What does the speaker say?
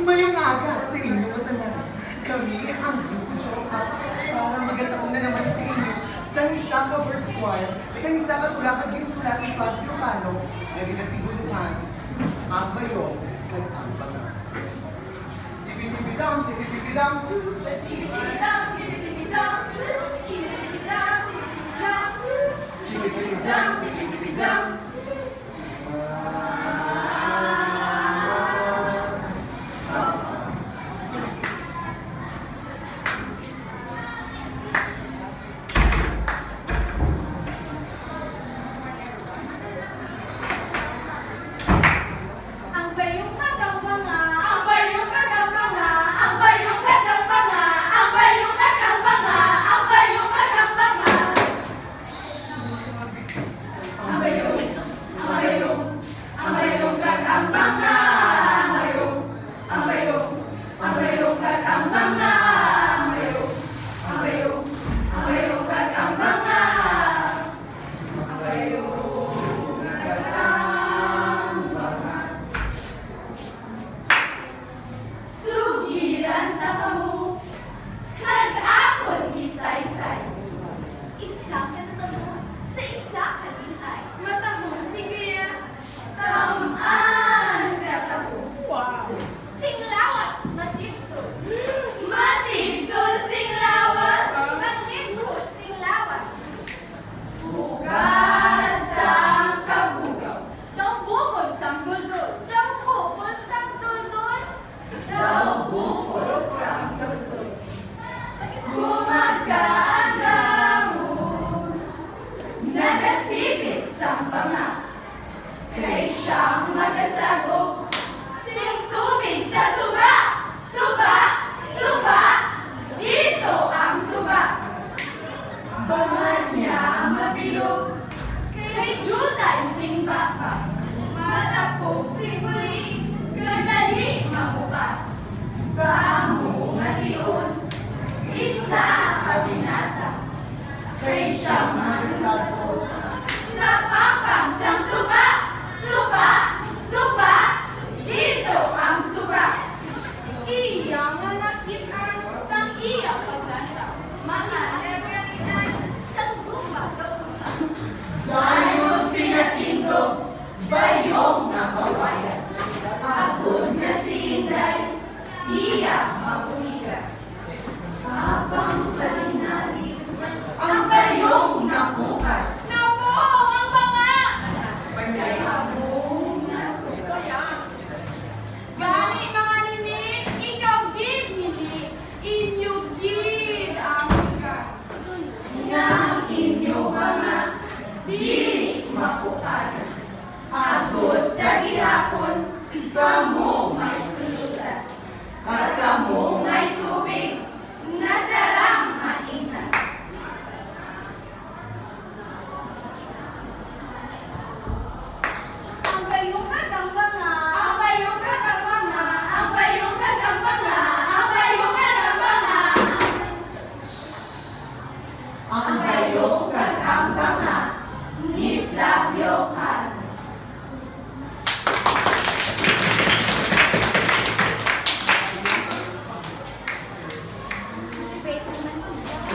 Mayang aga sa inyo tanan. Kami ang grupo Diyosa para magataon na naman sa inyo sa isa ka verse choir, sa isa ka tula ka ginsulat ni Fabio Cano na ginatiguluhan ang bayong kag ang banga. Tibitibidam, tibitibidam, Tibitibidam, tibitibidam, tibitibidam, tibitibidam, tibitibidam, tibitibidam. bayong nakawayan. Agod na si Inday, iya mauniga. Habang sa linali, ang bayong nabukat. Nabuong ang banga! Kay habong nabukat. Gani mga nini, ikaw gid nini, inyo gid ang ikat. Nang inyo mga dili makukat. Agod sa gihapon, kamo may sulutan. At kamo may tubig, nga sarang maingnan. Ang bayong kagambanga, ang bayong kagambanga, ang bayong kagambanga, ang bayong kagambanga. Ang bayong